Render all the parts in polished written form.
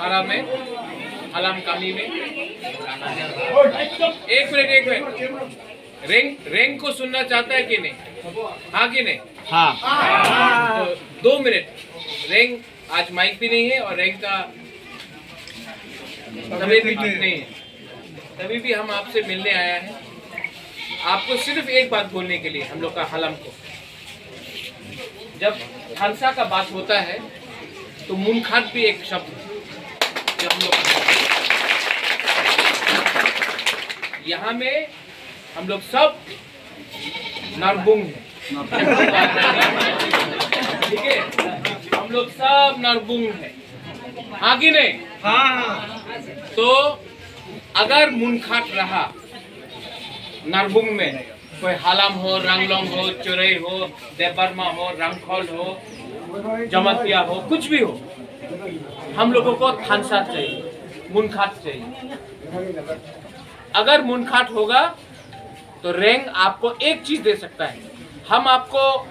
आराम में, आराम कमी में। एक मिनट। रेंग को सुनना चाहता है कि नहीं? हाँ कि नहीं? हाँ। तो 2 मिनट। रेंग आज माइक भी नहीं है और रेंग का तबीयत भी ठीक नहीं है, तभी भी हम आपसे मिलने आया है आपको सिर्फ एक बात बोलने के लिए। हम लोग का हलम को जब खालसा का बात होता है तो मुनखाट भी एक शब्द है जो हम लोग यहाँ में हम लोग सब नरबुंग हैं, ठीक है? हम लोग सब नरबुंग हैं, हाँ कि नहीं? हाँ। तो अगर मुनखाट रहा नरबुंग में, कोई हालम हो, रंगलोंग हो, चुरई हो, देवबर्मा हो, रंगखोल हो, जमतिया हो, कुछ भी हो, हम लोगों को थानसा चाहिए, मुनखाट चाहिए। अगर मुनखाट होगा तो रेंग आपको एक चीज दे सकता है। हम आपको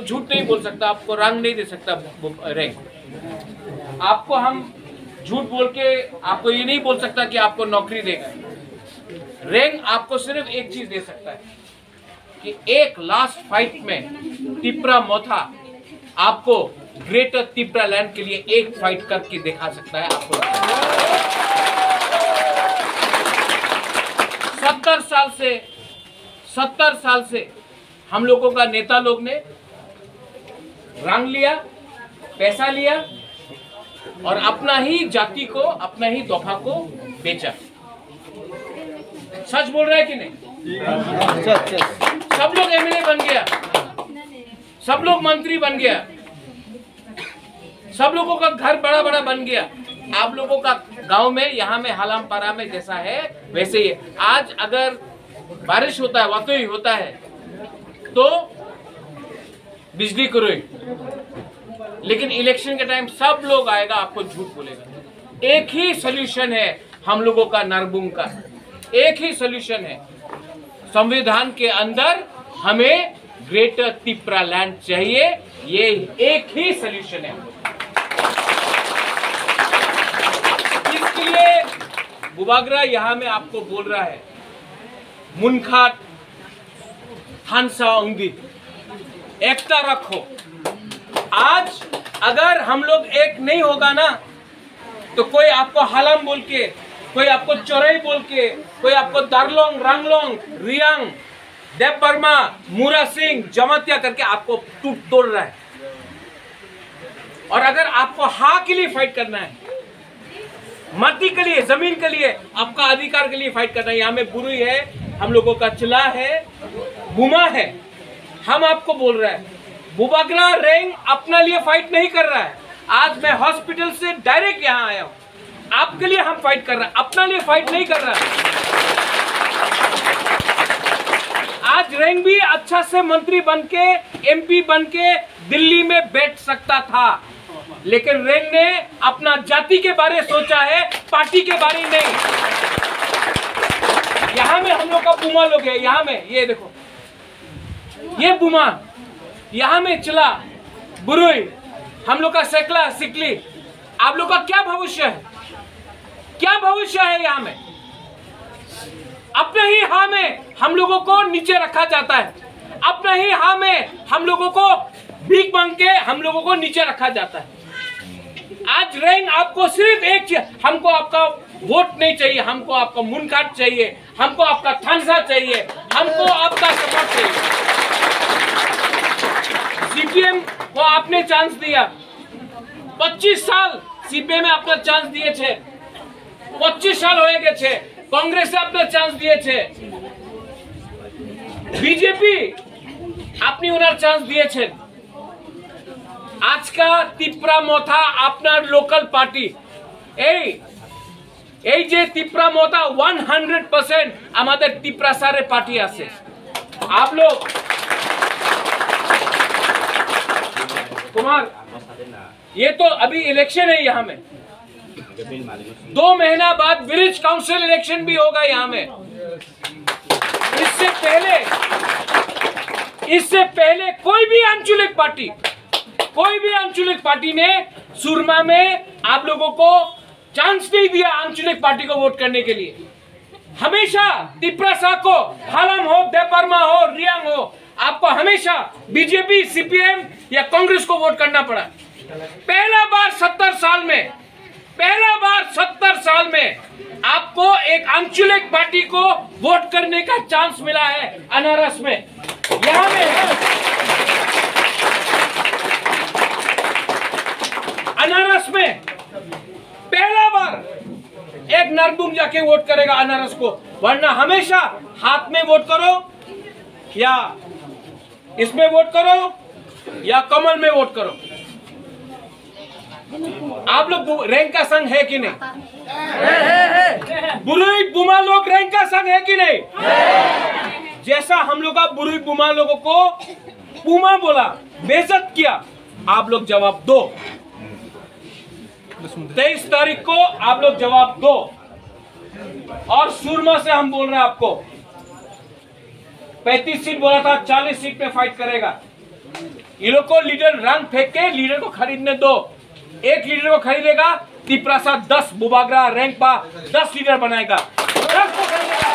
झूठ नहीं बोल सकता, आपको रंग नहीं दे सकता रेंग। आपको हम झूठ बोल के आपको ये नहीं बोल सकता कि आपको नौकरी देगा। रेंग आपको सिर्फ एक चीज दे सकता है कि एक लास्ट फाइट में तिप्रा मोथा आपको ग्रेटर तिप्रा लैंड के लिए एक फाइट करके दिखा सकता है। आपको 70 साल से हम लोगों का नेता लोग ने रंग लिया, पैसा लिया और अपना ही जाति को, अपना ही दोफा को बेचा। सच बोल रहा है कि नहीं? सब लोग एमएलए बन गया, सब लोग मंत्री बन गया, सब लोगों का घर बड़ा बड़ा बन गया। आप लोगों का गांव में, यहाँ में, हलामपारा में जैसा है वैसे ही। आज अगर बारिश होता है, वाकई होता है, तो बिजली करोई, लेकिन इलेक्शन के टाइम सब लोग आएगा, आपको झूठ बोलेगा। एक ही सोल्यूशन है हम लोगों का, नरबुंग का एक ही सोल्यूशन है। संविधान के अंदर हमें ग्रेटर तिप्रा लैंड चाहिए, ये एक ही सोल्यूशन है। इसके लिए बुबागरा यहाँ में आपको बोल रहा है, मुनखाट, थानसा उंगी, एकता रखो। आज अगर हम लोग एक नहीं होगा ना, तो कोई आपको हलम बोल के, कोई आपको चोरई बोल के, कोई आपको दारलोंग, रंगलोंग, रियांग, देवबर्मा, मूरा सिंह, जमतिया करके आपको टूट तोड़ रहा है। और अगर आपको हाँ के लिए फाइट करना है, माटी के लिए, जमीन के लिए, आपका अधिकार के लिए फाइट करना है, यहाँ में बुरुई है, हम लोगों का चिला है, बुमा है, हम आपको बोल रहे हैं। बुबागरा रेंग अपना लिए फाइट नहीं कर रहा है। आज मैं हॉस्पिटल से डायरेक्ट यहाँ आया हूँ, आपके लिए हम फाइट कर रहे हैं, अपना लिए फाइट नहीं कर रहा है। आज रेंग भी अच्छा से मंत्री बनके, एमपी बनके दिल्ली में बैठ सकता था, लेकिन रेंग ने अपना जाति के बारे सोचा है, पार्टी के बारे नहीं। यहाँ में हम लोग का बुमा लोग है, यहाँ में ये देखो, ये बुमा, यहाँ में चिला, बुरुई, हम लोग का सेकला, सिकली। आप लोग का क्या भविष्य है? क्या भविष्य है? यहाँ में अपने ही हाँ में हम लोगों को नीचे रखा जाता है, अपने ही हाँ में हम लोगों को भीख मांग के हम लोगों को नीचे रखा जाता है। आज रेंग आपको सिर्फ एक चीज, हमको आपका वोट नहीं चाहिए, हमको आपका मुनखाट चाहिए, हमको आपका थानसा चाहिए, हमको आपका सपोर्ट चाहिए। सीपीएम को आपने चांस दिया, 25 साल सीपीएम में अपना चांस दिए थे, 25 साल हो गए थे, कांग्रेस से अपना चांस दिए थे, बीजेपी अपनी उन्हें चांस दिए थे। आज का तिप्रा मोथा अपना लोकल पार्टी, এই যে তিপ্রা মোতা 100% আমাদের তিপ্রা সারে পার্টি আছে। आप लोग कुमार, ये तो अभी इलेक्शन है, यहाँ में 2 महीना बाद विलेज काउंसिल इलेक्शन भी होगा यहाँ में। इससे पहले कोई भी आंचलिक पार्टी ने सुरमा में आप लोगों को चांस नहीं दिया आंचलिक पार्टी को वोट करने के लिए। हमेशा तिप्रासा को, हालम हो, देपरमा हो, रियांग हो, आपको हमेशा बीजेपी, सीपीएम या कांग्रेस को वोट करना पड़ा। पहला बार 70 साल में आपको एक आंचलिक पार्टी को वोट करने का चांस मिला है अनारस में। यहां में अनारस में पहला बार एक नरबुंग जाके वोट करेगा अनारस को, वरना हमेशा हाथ में वोट करो या इसमें वोट करो या कमल में वोट करो। आप लोग रैंक का संघ है कि नहीं? बुरुई बुमा लोग रैंक का संघ है कि नहीं? जैसा हम लोग का बुरुई बुमा लोगों को पुमा बोला, बेइज्जत किया, आप लोग जवाब दो। 23 तारीख को आप लोग जवाब दो। और सुरमा से हम बोल रहे हैं आपको 35 सीट बोला था, 40 सीट पे फाइट करेगा। ये लोग को लीडर रंग फेंक के लीडर को खरीदने दो। एक लीडर को खरीदेगा, तिप्रासा 10 बुबागरा रैंक पा 10 लीडर बनाएगा। 10 को खरीदेगा,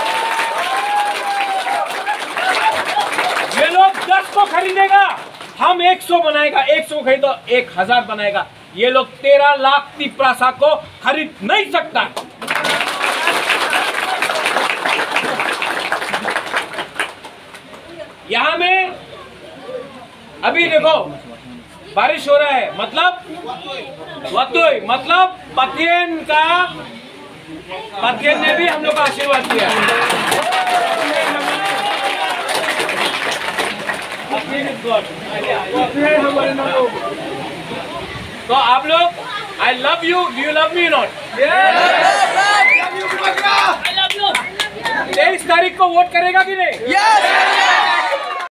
ये लोग 10 को खरीदेगा, हम 100 बनाएगा, 100 को खरीदो 1000 बनाएगा। ये लोग 13 लाख तिप्रासा को खरीद नहीं सकता। यहां में अभी देखो बारिश हो रहा है, मतलब पतियन ने भी हम लोग का आशीर्वाद किया। तो आप लोग, I love you, do you love me not? 23 तारीख को वोट करेगा कि नहीं?